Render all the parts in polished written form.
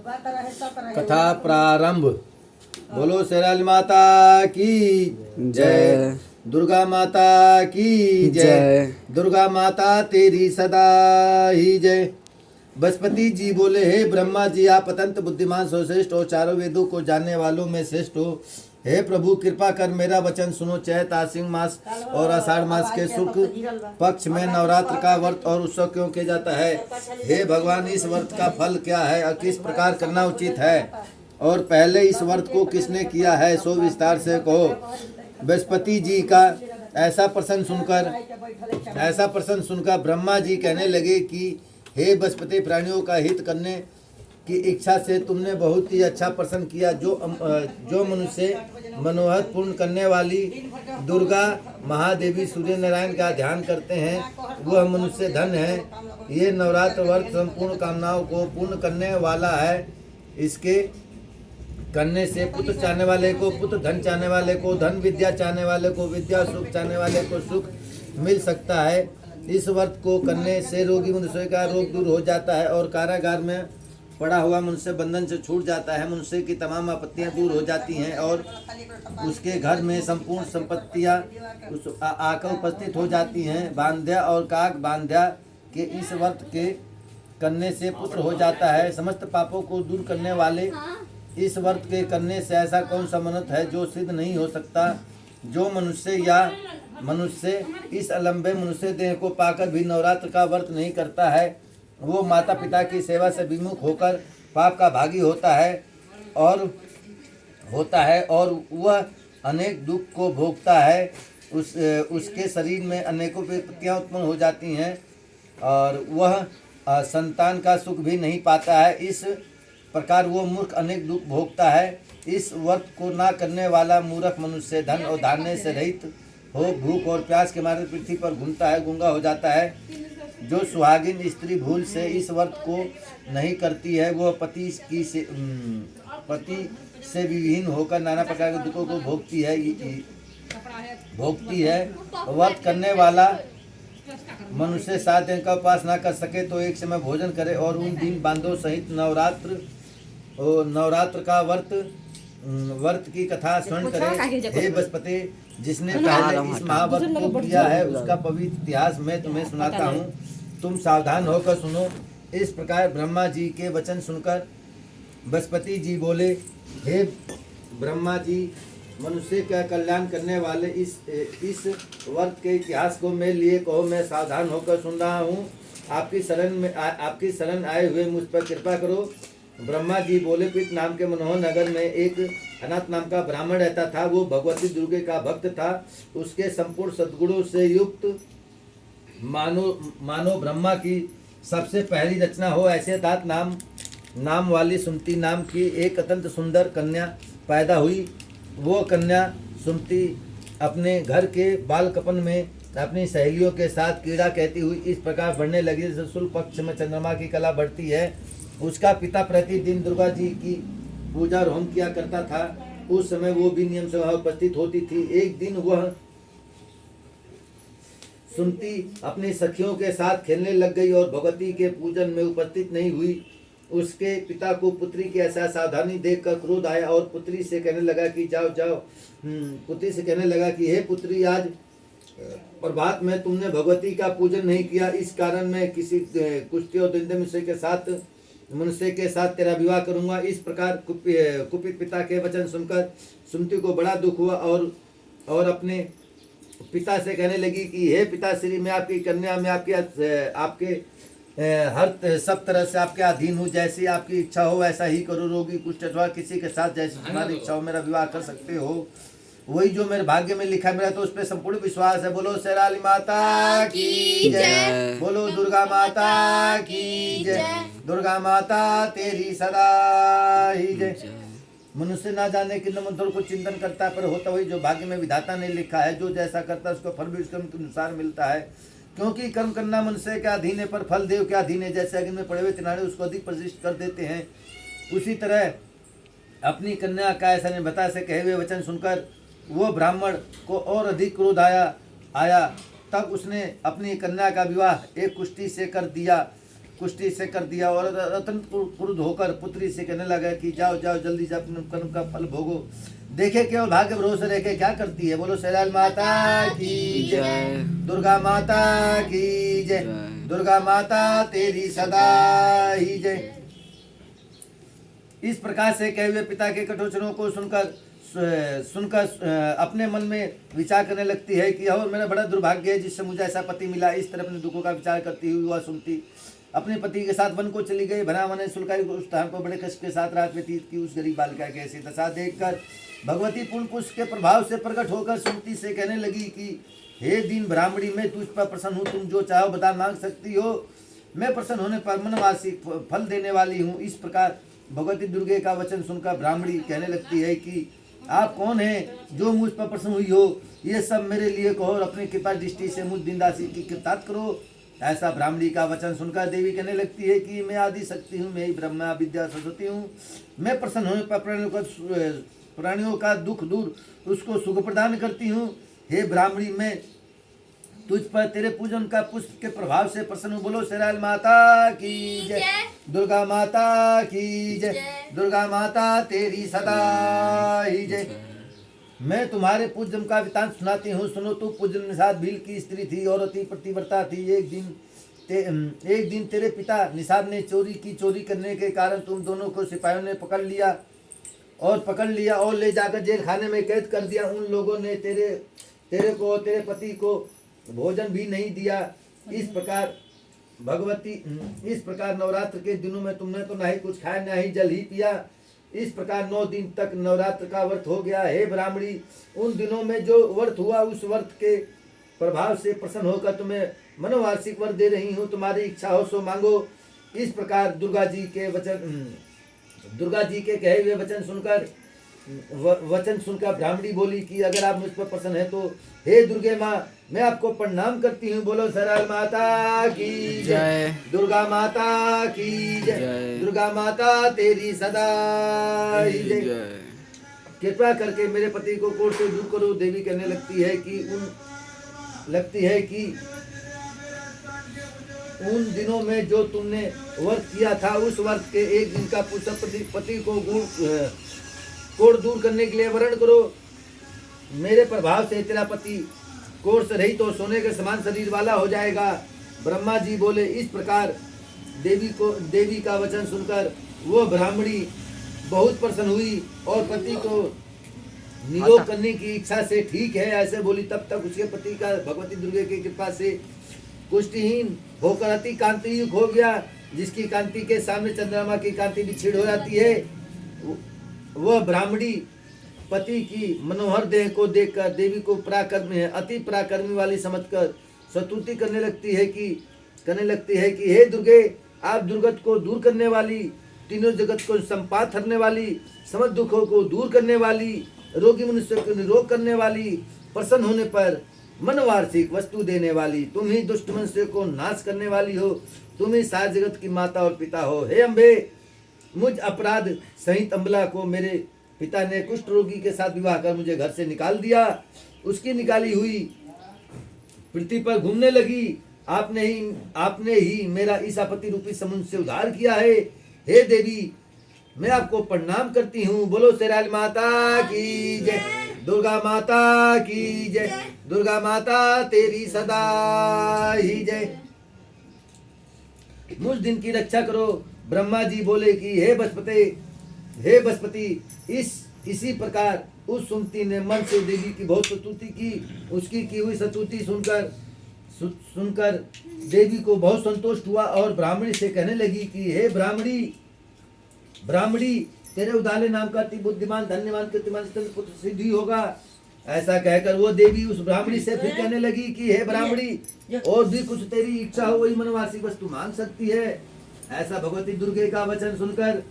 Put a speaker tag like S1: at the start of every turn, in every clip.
S1: कथा प्रारंभ। बोलो शेराली माता की जय, दुर्गा माता की जय, दुर्गा माता तेरी सदा ही जय। बृहस्पति जी बोले, हे ब्रह्मा जी, आप अत्यंत बुद्धिमान सर्वश्रेष्ठ और चारों वेदों को जानने वालों में श्रेष्ठ हो। हे प्रभु, कृपा कर मेरा वचन सुनो। चैत आश्विन मास और आषाढ़ मास के शुक्ल पक्ष में नवरात्र का व्रत और उत्सव क्यों किया जाता है? हे भगवान, इस व्रत का फल क्या है और किस प्रकार करना उचित है, और पहले इस व्रत को किसने किया है, सो विस्तार से कहो। बृहस्पति जी का ऐसा प्रश्न सुनकर ब्रह्मा जी कहने लगे कि हे बृहस्पति, प्राणियों का हित करने की इच्छा से तुमने बहुत ही अच्छा प्रश्न किया। जो मनुष्य मनोहर पूर्ण करने वाली दुर्गा महादेवी सूर्य नारायण का ध्यान करते हैं, वह मनुष्य धन है। ये नवरात्र व्रत संपूर्ण कामनाओं को पूर्ण करने वाला है। इसके करने से पुत्र चाहने वाले को पुत्र, धन चाहने वाले को धन, विद्या चाहने वाले को विद्या, सुख चाहने वाले को सुख मिल सकता है। इस व्रत को करने से रोगी मनुष्य का रोग दूर हो जाता है और कारागार में पड़ा हुआ मनुष्य बंधन से छूट जाता है। मनुष्य की तमाम आपत्तियां दूर हो जाती हैं और उसके घर में संपूर्ण संपत्तियां आकर उपस्थित हो जाती हैं। बांध्या और काग बांध्या के इस व्रत के करने से पुत्र हो जाता है। समस्त पापों को दूर करने वाले इस व्रत के करने से ऐसा कौन सा मन्नत है जो सिद्ध नहीं हो सकता? जो मनुष्य इस अलंबे मनुष्य देह को पाकर भी नवरात्र का व्रत नहीं करता है, वो माता पिता की सेवा से विमुख होकर पाप का भागी होता है और वह अनेक दुख को भोगता है। उसके शरीर में अनेकों विपत्तियां उत्पन्न हो जाती हैं और वह संतान का सुख भी नहीं पाता है। इस प्रकार वो मूर्ख अनेक दुख भोगता है। इस व्रत को ना करने वाला मूर्ख मनुष्य धन और धान्य से रहित हो भूख और प्यास के मारे पृथ्वी पर घूमता है, गूंगा हो जाता है। जो सुहागिन स्त्री भूल से इस व्रत को नहीं करती है, वह पति से विहीन होकर नाना प्रकार के दुखों को भोगती है। व्रत करने वाला मनुष्य 7 दिन का उपवास ना कर सके तो एक समय भोजन करे और उन दिन बांधों सहित नवरात्र का व्रत की कथा स्मरण करे। हे बृहस्पति, जिसने पहले इस महाव्रत को किया है उसका पवित्र इतिहास मैं तुम्हें सुनाता हूँ, तुम सावधान होकर सुनो। इस प्रकार ब्रह्मा जी के वचन सुनकर बृहस्पति जी बोले, हे ब्रह्मा जी, मनुष्य का कल्याण करने वाले इस व्रत के इतिहास को मेरे लिए कहो, मैं सावधान होकर सुन रहा हूँ। आपकी शरण आए हुए मुझ पर कृपा करो। ब्रह्मा जी बोले, पीठ नाम के मनोहर नगर में एक अनाथ नाम का ब्राह्मण रहता था। वो भगवती दुर्गे का भक्त था। उसके संपूर्ण सद्गुणों से युक्त मानो ब्रह्मा की सबसे पहली रचना हो ऐसे दात नाम वाली सुमति नाम की एक अत्यंत सुंदर कन्या पैदा हुई। वो कन्या सुमति अपने घर के बालकपन में अपनी सहेलियों के साथ कीड़ा कहती हुई इस प्रकार बढ़ने लगी जैसे शुक्ल पक्ष में चंद्रमा की कला बढ़ती है। उसका पिता प्रतिदिन दुर्गा जी की पूजा और होम किया करता था। उस समय वो भी नियम से वहाँ उपस्थित होती थी। एक दिन वह सुमति अपनी सखियों के साथ खेलने लग गई और भगवती के पूजन में उपस्थित नहीं हुई। उसके पिता को पुत्री की ऐसा सावधानी देखकर क्रोध आया और पुत्री से कहने लगा कि पुत्री से कहने लगा कि हे पुत्री, आज प्रभात में तुमने भगवती का पूजन नहीं किया, इस कारण मैं किसी कुष्ठी और दंड मनुष्य के साथ तेरा विवाह करूंगा। इस प्रकार कुपित पिता के वचन सुनकर सुमति को बड़ा दुख हुआ और अपने पिता से कहने लगी कि हे पिताश्री, मैं आपकी कन्या, मैं आपके हर सब तरह से आपके अधीन हूँ। जैसी आपकी इच्छा हो वैसा ही करो। रोगी कुष्ठ अथवा किसी के साथ जैसी तुम्हारी इच्छा हो मेरा विवाह कर सकते हो। वही जो मेरे भाग्य में लिखा है, मेरा तो उस पर संपूर्ण विश्वास है। बोलो शेराली माता की जय, बोलो दुर्गा माता की जय, दुर्गा माता तेरी सदा ही जय। मनुष्य ना जाने किन मंत्रों को चिंतन करता है, पर होता वही जो भाग्य में विधाता ने लिखा है। जो जैसा करता है उसको फल भी उसके अनुसार मिलता है। क्योंकि कर्म करना मनुष्य के अधीन है, पर फल देव के अधीन है। जैसे अग्नि में पड़े हुए तिनाड़े उसको अधिक प्रतिष्ठित कर देते हैं, उसी तरह अपनी कन्या का ऐसा नहीं बता से कहे हुए वचन सुनकर वो ब्राह्मण को और अधिक क्रोध आया। तब उसने अपनी कन्या का विवाह एक कुष्ठी से कर दिया कुष्ठी से कर दिया और अत्यंत क्रुद्ध होकर पुत्री से कहने लगा कि जाओ जाओ जल्दी से अपने कर्म का फल भोगो। देखे केवल भाग्य भरोसे रह के क्या करती है। बोलो शेरावाली माता की जय, दुर्गा माता की जय, दुर्गा माता तेरी सदा ही जय। इस प्रकार से कहे हुए पिता के कठोचनों को सुनकर अपने मन में विचार करने लगती है कि और मेरा बड़ा दुर्भाग्य है जिससे मुझे ऐसा पति मिला। इस तरह अपने दुखों का विचार करती हुई वह सुनती अपने पति के साथ वन को चली गई। भना मन शुल्काई उस स्थान पर बड़े कष्ट के साथ रात व्यतीत की। उस गरीब बालिका की ऐसी दशा देखकर भगवती पूर्ण पुष्प के प्रभाव से प्रकट होकर सुमति से कहने लगी कि हे दीन ब्राह्मणी, मैं तुझ पर प्रसन्न हूँ, तुम जो चाहो बता मांग सकती हो, मैं प्रसन्न होने पर मनवासी फल देने वाली हूँ। इस प्रकार भगवती दुर्गे का वचन सुनकर ब्राह्मणी कहने लगती है कि आप कौन हैं जो मुझ पर प्रसन्न हुई हो, ये सब मेरे लिए कहो और अपनी कृपा दृष्टि से मुझ दीनदासी की कृतार्थ करो। ऐसा ब्राह्मणी का वचन सुनकर देवी कहने लगती है कि मैं आदि शक्ति हूँ, मैं ही ब्रह्मा विद्या सरस्वती हूँ। मैं प्रसन्न होने पर प्राणियों का दुख दूर उसको सुख प्रदान करती हूँ। हे ब्राह्मणी, मैं तुझ पर तेरे पूजन का पुष्प के प्रभाव से प्रसन्न हूँ। बोलो शेरावाली माता की जय, दुर्गा माता की जय, दुर्गा माता तेरी सदा ही जय। मैं तुम्हारे पूजन का वृतांत सुनाती हूँ, सुनो। तू पूजन निषाद भील की स्त्री थी और अति पतिव्रता थी। एक दिन तेरे पिता निषाद ने चोरी करने के कारण तुम दोनों को सिपाहियों ने पकड़ लिया और ले जाकर जेल खाने में कैद कर दिया। उन लोगों ने तेरे को तेरे पति को भोजन भी नहीं दिया। इस प्रकार नवरात्र के दिनों में तुमने तो ना ही कुछ खाया ना ही जल ही पिया। इस प्रकार 9 दिन तक नवरात्र का व्रत हो गया। हे ब्राह्मणी, उन दिनों में जो व्रत हुआ उस व्रत के प्रभाव से प्रसन्न होकर तुम्हें मनोवार्षिक वर दे रही हूँ। तुम्हारी इच्छा हो सो मांगो। इस प्रकार दुर्गा जी के कहे हुए वचन सुनकर ब्राह्मणी बोली कि अगर आप मुझ पर प्रसन्न है तो हे दुर्गे माँ, मैं आपको प्रणाम करती हूँ। बोलो शेरावाली माता की जय, दुर्गा माता की जय, दुर्गा माता तेरी सदा ही जय। कृपा करके मेरे पति को कोर्ट से दूर करो। देवी कहने लगती है कि उन दिनों में जो तुमने व्रत किया था उस व्रत के एक दिन का पति को कोढ़ दूर करने के लिए वर्ण करो। मेरे प्रभाव से तेरा पति कोढ़ से रहित तो सोने के समान शरीर वाला हो जाएगा। ब्रह्मा जी बोले। इस प्रकार देवी का वचन सुनकर वो ब्राह्मणी बहुत प्रसन्न हुई और पति को निरोग करने की इच्छा से ठीक है ऐसे बोली। तब तक उसके पति का भगवती दुर्गे की कृपा से कुष्ठहीन होकर अति कांति युक्त हो गया, जिसकी कांति के सामने चंद्रमा की कांति भी छीड़ हो जाती है। वह ब्राह्मणी पति की मनोहर देह को देखकर देवी को पराक्रमी है, अति पराक्रमी वाली समझकर स्तुति करने लगती है कि हे दुर्गे, आप दुर्गत को दूर करने वाली, तीनों जगत को संपात करने वाली, समस्त दुखों को दूर करने वाली, रोगी मनुष्य को निरोग करने वाली, प्रसन्न होने पर मनवार्षिक वस्तु देने वाली, तुम ही दुष्ट मनुष्य को नाश करने वाली हो। तुम ही सारे जगत की माता और पिता हो। हे अम्बे, मुझ अपराध सहित अम्बला को मेरे पिता ने कुष्ठ रोगी के साथ विवाह कर मुझे घर से निकाल दिया। उसकी निकाली हुई पृथ्वी पर घूमने लगी। आपने ही मेरा इस आपत्ति रूपी समुद्र से उद्धार किया है। हे देवी, मैं आपको प्रणाम करती हूँ। बोलो शेरावाली माता की जय, दुर्गा माता की जय, दुर्गा माता तेरी सदा ही जय। मुझ दिन की रक्षा करो। ब्रह्मा जी बोले कि हे बृहस्पति, इसी प्रकार उस सुमति ने मन से देवी की बहुत स्तुति की। उसकी की हुई स्तुति सुनकर देवी को बहुत संतोष हुआ और ब्राह्मणी से कहने लगी कि हे ब्राह्मणी, तेरे उदाले नाम का अति बुद्धिमान, धन्यवान, कीर्तिमान पुत्र सिद्धि होगा। ऐसा कहकर वो देवी उस ब्राह्मणी से फिर कहने लगी कि हे ब्राह्मणी, और भी कुछ तेरी इच्छा हो वही मनवासी वस्तु मांग सकती है। ऐसा भगवती दुर्गे का वचन सुनकर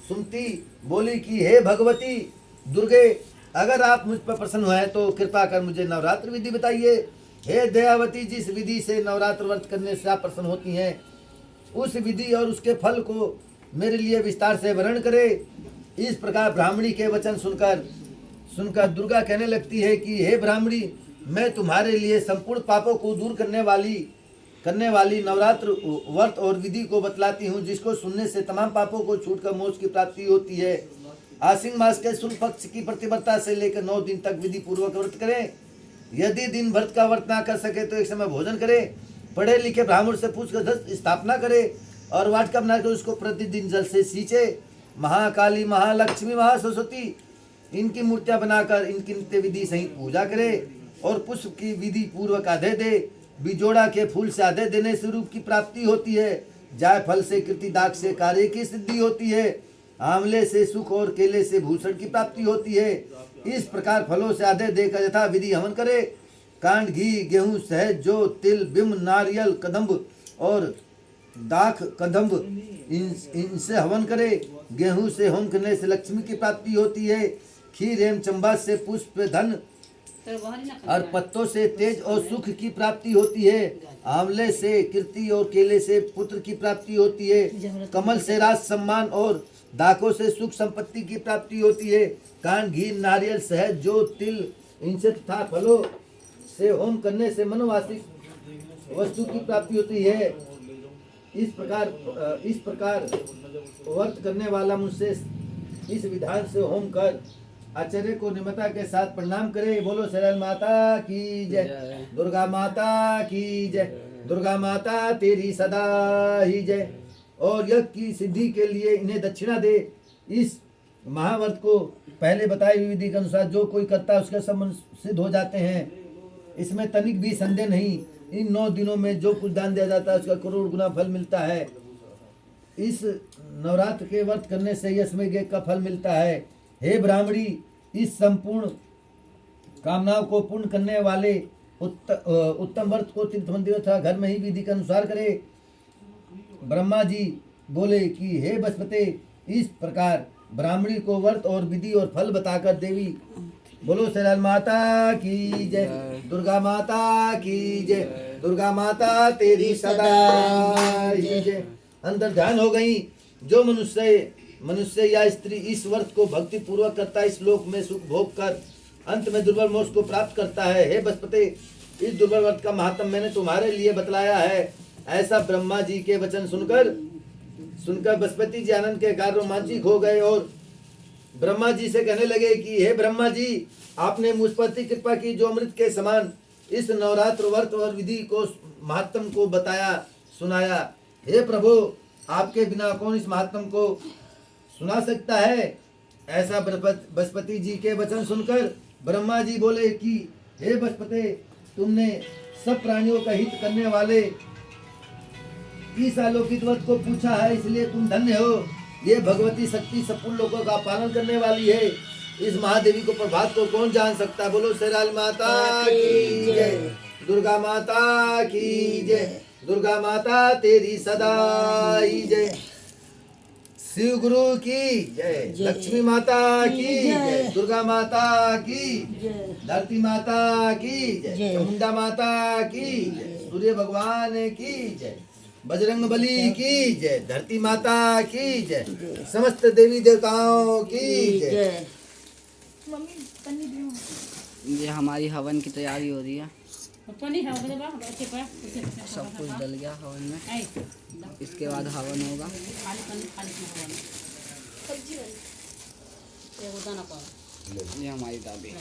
S1: सुमति बोली कि हे भगवती दुर्गे, अगर आप मुझ पर प्रसन्न हुए तो कृपा कर मुझे नवरात्र विधि बताइए। हे दयावती, जिस विधि से नवरात्र व्रत करने से आप प्रसन्न होती हैं उस विधि और उसके फल को मेरे लिए विस्तार से वर्णन करे। इस प्रकार ब्राह्मणी के वचन सुनकर दुर्गा कहने लगती है कि हे ब्राह्मणी, मैं तुम्हारे लिए संपूर्ण पापों को दूर करने वाली करने वाली नवरात्र व्रत और विधि को बतलाती हूँ, जिसको सुनने से तमाम पापों को छूटकर मोक्ष की प्राप्ति होती है। आश्विन मास के शुक्ल पक्ष की प्रतिपत्ता से लेकर 9 दिन तक विधि पूर्वक व्रत करें। यदि दिन भर का व्रत ना कर सके तो एक समय भोजन करें। पढ़े लिखे ब्राह्मण से पूछकर धन स्थापना करे और वाटिका बनाकर उसको प्रतिदिन जल से सींचे। महाकाली, महालक्ष्मी, महासरस्वती इनकी मूर्तियां बनाकर इनकी नित्य विधि सहित पूजा करे और पुष्प की विधि पूर्वक आधे दे। बिजोड़ा के फूल से आधे देने से रूप की प्राप्ति होती है। जायफल से, कृति, दाग से कार्य की सिद्धि होती है। आंवले से सुख और केले से भूषण की प्राप्ति होती है। इस प्रकार फलों से आधे देकर यथा विधि हवन करे। कांड, घी, गेहूं, शहद, जो, तिल, बिम्ब, नारियल, कदम्ब और दाख कदम्ब इनसे हवन करे। गेहूं से होम करने से लक्ष्मी की प्राप्ति होती है। खीर एवं चंबा से पुष्प, धन और पत्तों से तेज और सुख की प्राप्ति होती है। आंवले से कीर्ति और केले से पुत्र की प्राप्ति होती है। कमल से राज, सम्मान और दाखों से सुख संपत्ति की प्राप्ति होती है। कान, घी, नारियल, शहद, जो, तिल इनसे तथा फलों से होम करने से मनोवासिक वस्तु की प्राप्ति होती है। इस प्रकार व्रत करने वाला मुझसे इस विधान से होम कर आचार्य को निमता के साथ प्रणाम करे। बोलो शरण माता की जय, दुर्गा माता की जय, दुर्गा माता तेरी सदा ही जय। और यज्ञ की सिद्धि के लिए इन्हें दक्षिणा दे। इस महाव्रत को पहले बताई हुई विधि के अनुसार जो कोई करता है उसके संबंध सिद्ध हो जाते हैं। इसमें तनिक भी संदेह नहीं। इन 9 दिनों में जो कुछ दान दिया जाता है उसका करोड़ गुना फल मिलता है। इस नवरात्र के व्रत करने से यशमेव यज्ञ का फल मिलता है। हे ब्राह्मणी, इस संपूर्ण कामनाओं को पूर्ण करने वाले उत्तम व्रत को तीर्थ मंदिर तथा घर में ही विधि के अनुसार करे। ब्रह्मा जी बोले कि हे बृहस्पति, इस प्रकार ब्राह्मणी को व्रत और विधि और फल बताकर देवी बोलो शरण माता की जय, दुर्गा माता की जय, दुर्गा माता तेरी सदा ही जय। अंदर ध्यान हो गई। जो मनुष्य या स्त्री इस व्रत को भक्ति पूर्वक करता है, इस लोक में सुख भोग कर अंत में दुर्बल मोक्ष को प्राप्त करता है। हे बृहस्पति, इस दुर्बल व्रत का महात्म मैंने तुम्हारे लिए बतलाया है। ऐसा ब्रह्मा जी के वचन सुनकर बृहस्पति जी आनंद के कारण रोमांचित हो गए और ब्रह्मा जी से कहने लगे कि हे ब्रह्मा जी, आपने मुझ पर कृपा की जो अमृत के समान इस नवरात्र व्रत और विधि को महात्म को बताया सुनाया। हे प्रभु, आपके बिना कौन इस महात्म को सुना सकता है। ऐसा बृहस्पति जी के वचन सुनकर ब्रह्मा जी बोले कि हे बृहस्पति, तुमने सब प्राणियों का हित करने वाले इस अलौकिक व्रत को पूछा है, इसलिए तुम धन्य हो। ये भगवती शक्ति संपूर्ण लोगों का पालन करने वाली है। इस महादेवी को प्रभात को कौन जान सकता। बोलो शेराल माता की जय, दुर्गा माता की जय, दुर्गा माता तेरी सदा ही जय। शिव गुरु की जय, लक्ष्मी माता की जय, दुर्गा माता की जय, धरती माता की जय, चामुंडा माता की जय, सूर्य भगवान की जय, बजरंग बली की जय, धरती माता की जय, समस्त देवी देवताओं की जय।
S2: ये हमारी हवन की तैयारी हो रही है। सब कुछ डल गया हवन में। इसके बाद हवन होगा। ये हमारी दादी।